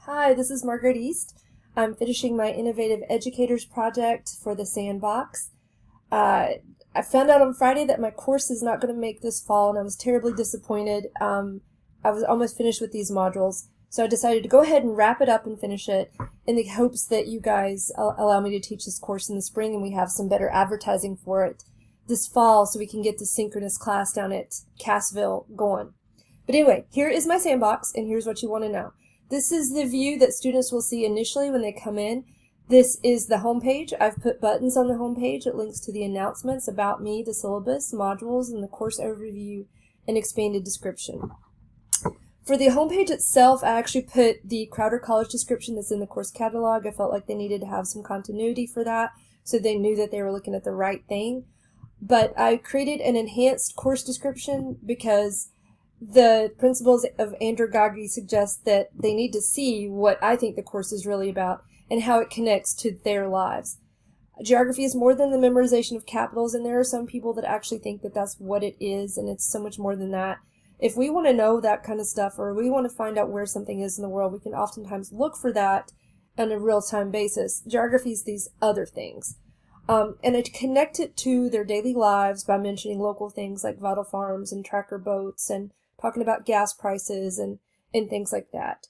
Hi, this is Margaret East. I'm finishing my Innovative Educators project for the Sandbox. Uh, I found out on Friday that my course is not going to make this fall, and I was terribly disappointed. I was almost finished with these modules, so I decided to go ahead and wrap it up and finish it in the hopes that you guys allow me to teach this course in the spring and we have some better advertising for it this fall so we can get the synchronous class down at Cassville going. But anyway, here is my sandbox, and here's what you want to know. This is the view that students will see initially when they come in. This is the homepage. I've put buttons on the homepage. It links to the announcements, about me, the syllabus, modules, and the course overview and expanded description. For the homepage itself, I actually put the Crowder College description that's in the course catalog. I felt like they needed to have some continuity for that so they knew that they were looking at the right thing. But I created an enhanced course description because the principles of andragogy suggest that they need to see what I think the course is really about and how it connects to their lives. Geography is more than the memorization of capitals, and there are some people that actually think that that's what it is, and it's so much more than that. If we want to know that kind of stuff, or we want to find out where something is in the world, we can oftentimes look for that on a real-time basis. Geography is these other things. And I connect it to their daily lives by mentioning local things like vital farms and tracker boats and talking about gas prices and things like that.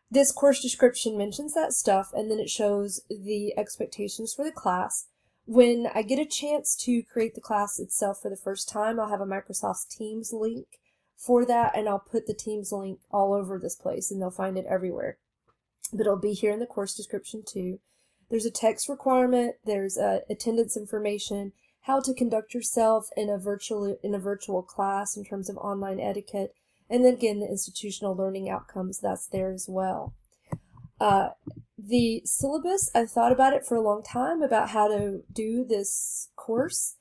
This course description mentions that stuff, and then it shows the expectations for the class. When I get a chance to create the class itself for the first time, I'll have a Microsoft Teams link for that, and I'll put the Teams link all over this place, and they'll find it everywhere. But it'll be here in the course description too. There's a text requirement, there's attendance information, how to conduct yourself in a virtual class in terms of online etiquette, and then again the institutional learning outcomes, that's there as well. The syllabus, I've thought about it for a long time about how to do this course.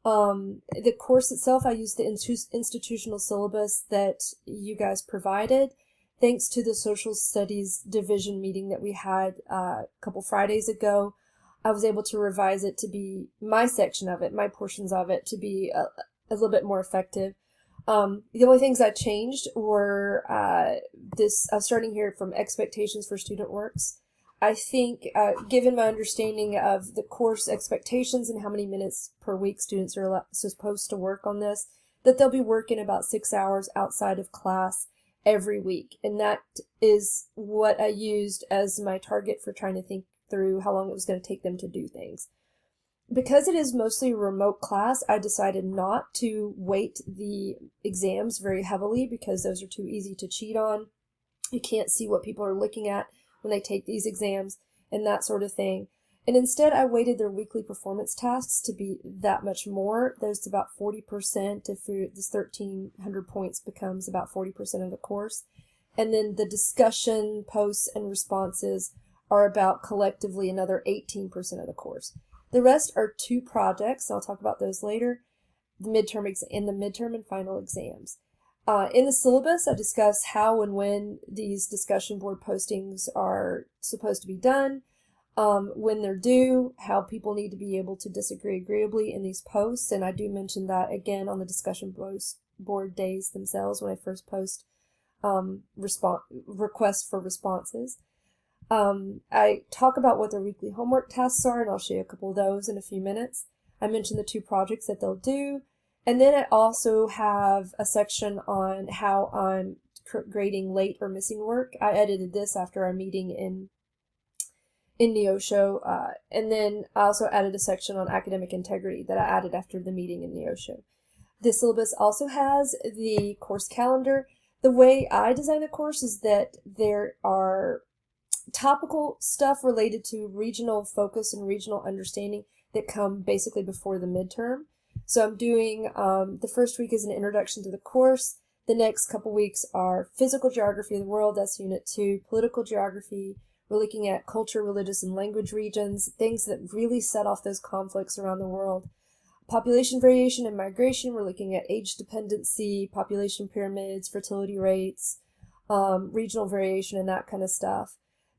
The course itself, I used the institutional syllabus that you guys provided. Thanks to the social studies division meeting that we had a couple Fridays ago, I was able to revise it to be my section of it, my portions of it, to be a little bit more effective. The only things I changed were starting here from expectations for student works. I think, given my understanding of the course expectations and how many minutes per week students are supposed to work on this, that they'll be working about 6 hours outside of class every week. And that is what I used as my target for trying to think through how long it was going to take them to do things. Because it is mostly a remote class, I decided not to weight the exams very heavily because those are too easy to cheat on. You can't see what people are looking at when they take these exams and that sort of thing. And instead, I weighted their weekly performance tasks to be that much more. There's about 40%, if this 1,300 points becomes about 40% of the course. And then the discussion, posts, and responses are about collectively another 18% of the course. The rest are 2 projects. I'll talk about those later, the midterm and final exams. In the syllabus, I discuss how and when these discussion board postings are supposed to be done, when they're due, how people need to be able to disagree agreeably in these posts, and I do mention that again on the discussion board days themselves when I first post requests for responses. I talk about what their weekly homework tasks are, and I'll show you a couple of those in a few minutes. I mention the 2 projects that they'll do, and then I also have a section on how I'm grading late or missing work. I edited this after our meeting in Neosho, and then I also added a section on academic integrity that I added after the meeting in Neosho. The syllabus also has the course calendar. The way I design the course is that there are topical stuff related to regional focus and regional understanding that come basically before the midterm. So I'm doing, the first week is an introduction to the course. The next couple weeks are physical geography of the world, that's unit 2, political geography. We're looking at culture, religious, and language regions, things that really set off those conflicts around the world. Population variation and migration, we're looking at age dependency, population pyramids, fertility rates, regional variation, and that kind of stuff.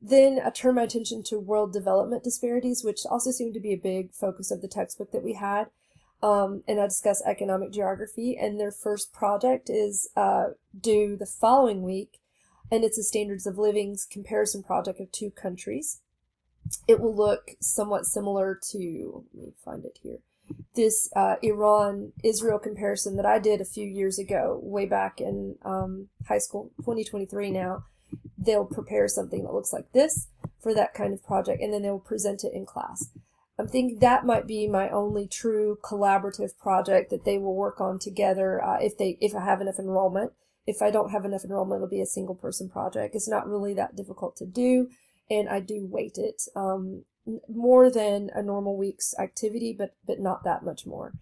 Then I turn my attention to world development disparities, which also seemed to be a big focus of the textbook that we had. And I discuss economic geography, and their first project is due the following week. and it's a standards of living comparison project of 2 countries. It will look somewhat similar to, let me find it here, this Iran-Israel comparison that I did a few years ago, way back in high school, 2023 now. They'll prepare something that looks like this for that kind of project, and then they'll present it in class. I'm thinking that might be my only true collaborative project that they will work on together if I have enough enrollment. If I don't have enough enrollment, it'll be a single person project. It's not really that difficult to do, and I do weight it more than a normal week's activity, but not that much more.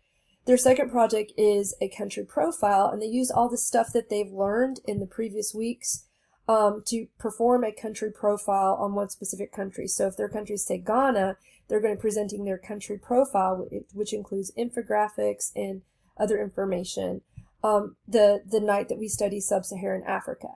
Their second project is a country profile, and they use all the stuff that they've learned in the previous weeks to perform a country profile on one specific country. So if their country is, say, Ghana, they're going to be presenting their country profile, which includes infographics and other information, the night that we study Sub-Saharan Africa.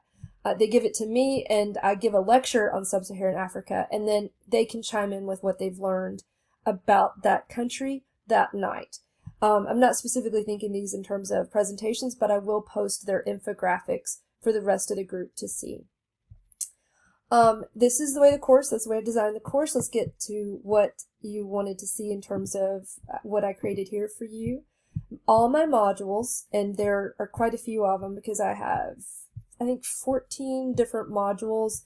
They give it to me, and I give a lecture on Sub-Saharan Africa, and then they can chime in with what they've learned about that country that night. I'm not specifically thinking these in terms of presentations, but I will post their infographics for the rest of the group to see. This is the way that's the way I designed the course. Let's get to what you wanted to see in terms of what I created here for you. All my modules, and there are quite a few of them because I have, I think, 14 different modules,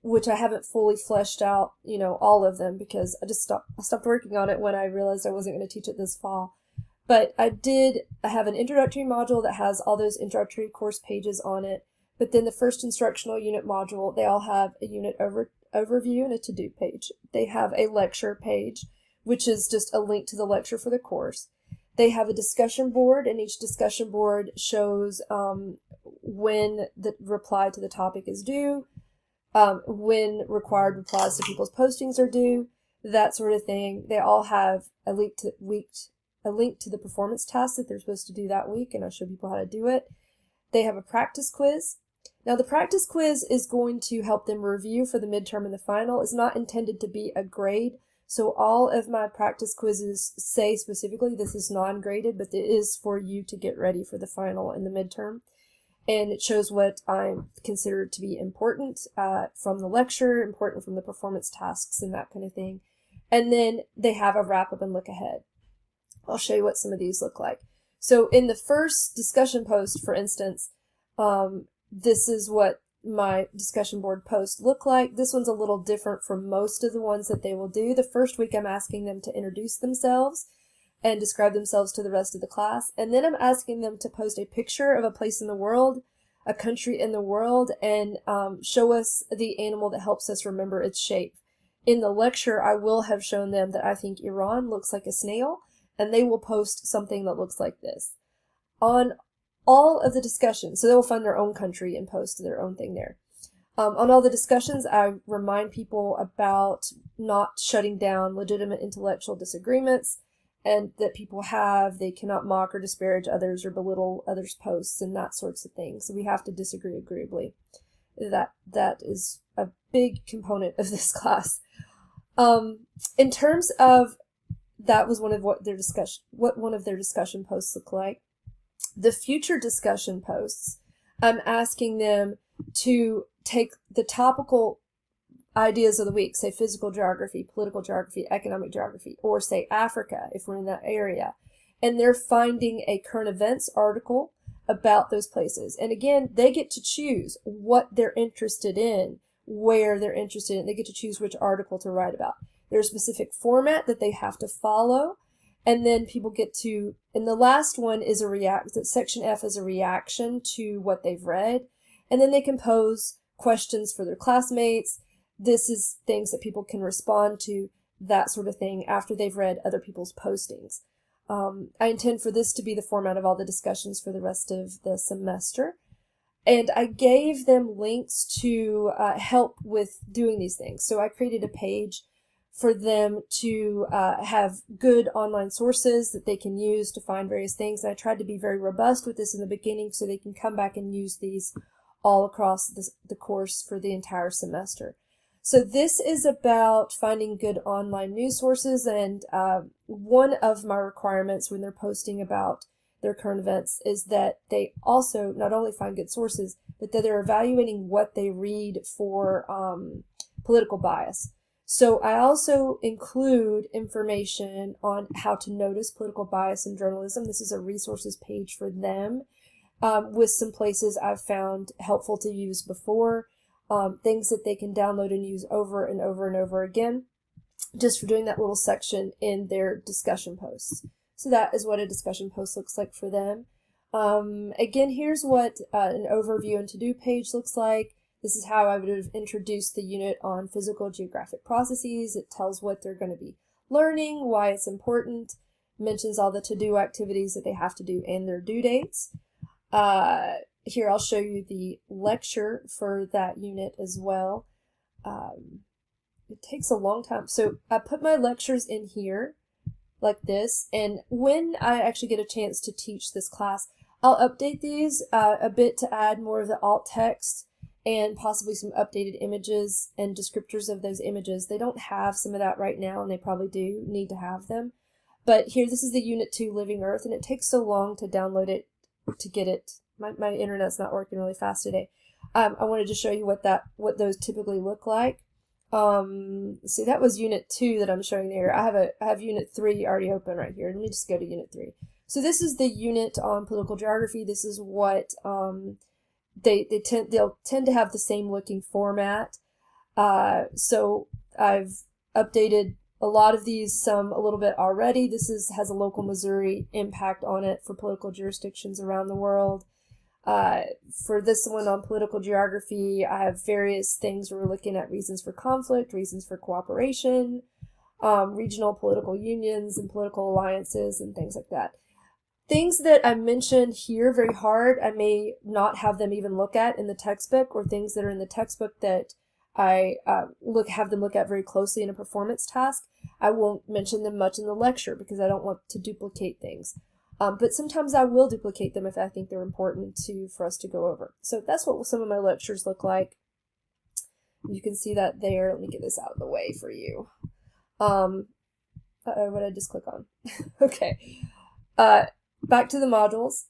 which I haven't fully fleshed out, all of them, because I stopped working on it when I realized I wasn't going to teach it this fall. But I have an introductory module that has all those introductory course pages on it. But then the first instructional unit module, they all have a unit overview and a to-do page. They have a lecture page, which is just a link to the lecture for the course. They have a discussion board, and each discussion board shows when the reply to the topic is due, when required replies to people's postings are due, that sort of thing. They all have a link to the performance task that they're supposed to do that week, and I'll show people how to do it. They have a practice quiz. Now, the practice quiz is going to help them review for the midterm and the final. It's not intended to be a grade. So all of my practice quizzes say specifically this is non-graded, but it is for you to get ready for the final and the midterm. And it shows what I consider to be important from the lecture, important from the performance tasks and that kind of thing. And then they have a wrap-up and look ahead. I'll show you what some of these look like. So in the first discussion post, for instance, this is what my discussion board post look like. This one's a little different from most of the ones that they will do. The first week I'm asking them to introduce themselves and describe themselves to the rest of the class. And then I'm asking them to post a picture of a place in the world, a country in the world, and show us the animal that helps us remember its shape. In the lecture, I will have shown them that I think Iran looks like a snail, and they will post something that looks like this. On all of the discussions, so they will find their own country and post their own thing there. On all the discussions, I remind people about not shutting down legitimate intellectual disagreements, and that people have. They cannot mock or disparage others or belittle others' posts and that sorts of things. So we have to disagree agreeably. That is a big component of this class. In terms of, that was one of what one of their discussion posts look like. The future discussion posts, I'm asking them to take the topical ideas of the week, say physical geography, political geography, economic geography, or say Africa, if we're in that area, and they're finding a current events article about those places. And again, they get to choose what they're interested in, where they're interested in. They get to choose which article to write about. There's a specific format that they have to follow. And then people get to, and the last one is section F is a reaction to what they've read. And then they can pose questions for their classmates. This is things that people can respond to, that sort of thing, after they've read other people's postings. I intend for this to be the format of all the discussions for the rest of the semester. And I gave them links to help with doing these things. So I created a page for them to have good online sources that they can use to find various things. And I tried to be very robust with this in the beginning so they can come back and use these all across the course for the entire semester. So this is about finding good online news sources, and one of my requirements when they're posting about their current events is that they also not only find good sources, but that they're evaluating what they read for political bias. So I also include information on how to notice political bias in journalism. This is a resources page for them, with some places I've found helpful to use before, things that they can download and use over and over and over again, just for doing that little section in their discussion posts. So that is what a discussion post looks like for them. Again, here's what an overview and to-do page looks like. This is how I would have introduced the unit on physical geographic processes. It tells what they're going to be learning, why it's important, mentions all the to-do activities that they have to do and their due dates. Here I'll show you the lecture for that unit as well. It takes a long time. So I put my lectures in here like this, and when I actually get a chance to teach this class, I'll update these a bit to add more of the alt text and possibly some updated images and descriptors of those images. They don't have some of that right now, and they probably do need to have them. But here, this is the Unit 2 Living Earth, and it takes so long to download it, to get it. My internet's not working really fast today. I wanted to show you what those typically look like. See, that was Unit 2 that I'm showing there. I have Unit 3 already open right here. Let me just go to Unit 3. So this is the unit on political geography. This is what they'll tend to have the same looking format. So I've updated a lot of these, some a little bit already. This has a local Missouri impact on it for political jurisdictions around the world. For this one on political geography, I have various things where we're looking at reasons for conflict, reasons for cooperation, regional political unions and political alliances and things like that. Things that I mentioned here very hard, I may not have them even look at in the textbook, or things that are in the textbook that I have them look at very closely in a performance task. I won't mention them much in the lecture because I don't want to duplicate things. But sometimes I will duplicate them if I think they're important for us to go over. So that's what some of my lectures look like. You can see that there. Let me get this out of the way for you. What did I just click on? Okay. Back to the modules.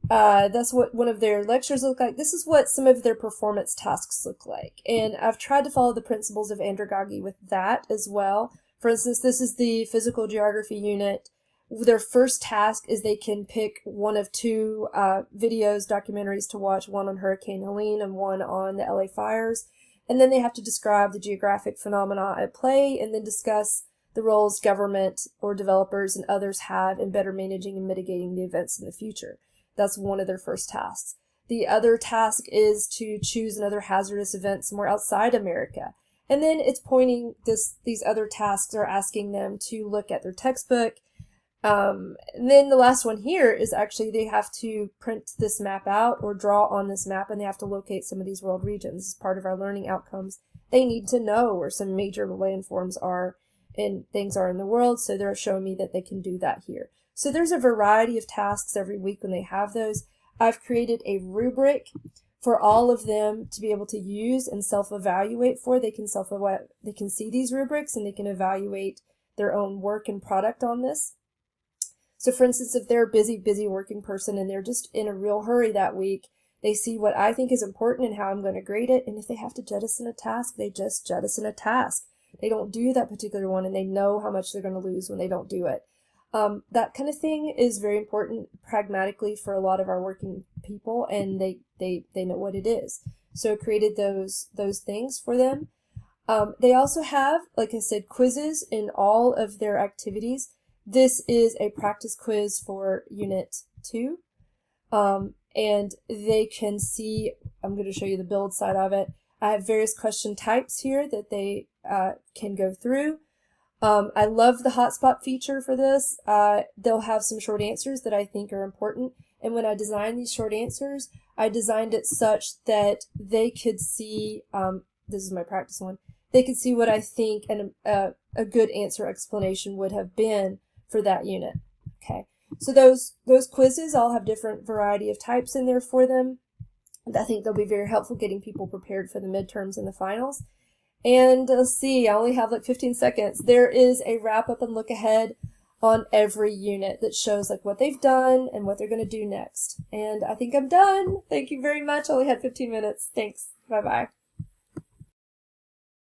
That's what one of their lectures look like. This is what some of their performance tasks look like. And I've tried to follow the principles of andragogy with that as well. For instance, this is the physical geography unit. Their first task is they can pick one of two videos, documentaries to watch, one on Hurricane Helene and one on the LA fires. And then they have to describe the geographic phenomena at play and then discuss the roles government or developers and others have in better managing and mitigating the events in the future. That's one of their first tasks. The other task is to choose another hazardous event somewhere outside America. And then it's pointing these other tasks are asking them to look at their textbook. And then the last one here is actually they have to print this map out or draw on this map, and they have to locate some of these world regions. As part of our learning outcomes, they need to know where some major landforms are and things are in the world, so they're showing me that they can do that here. So there's a variety of tasks every week when they have those. I've created a rubric for all of them to be able to use and self-evaluate for. They can see these rubrics and they can evaluate their own work and product on this. So for instance, if they're a busy working person and they're just in a real hurry that week, they see what I think is important and how I'm going to grade it. And if they have to jettison a task, they just jettison a task. They don't do that particular one, and they know how much they're going to lose when they don't do it. That kind of thing is very important pragmatically for a lot of our working people, and they know what it is. So I created those things for them. They also have, like I said, quizzes in all of their activities. This is a practice quiz for Unit 2, and they can see, I'm going to show you the build side of it. I have various question types here that they can go through. I love the hotspot feature for this. They'll have some short answers that I think are important. And when I designed these short answers, I designed it such that they could see, this is my practice one, they could see what I think a good answer explanation would have been for that unit. Okay, so those quizzes all have different variety of types in there for them. I think they'll be very helpful getting people prepared for the midterms and the finals. And let's see, I only have like 15 seconds. There is a wrap up and look ahead. on every unit that shows like what they've done and what they're going to do next. And I think I'm done. Thank you very much. I only had 15 minutes. Thanks. Bye-bye.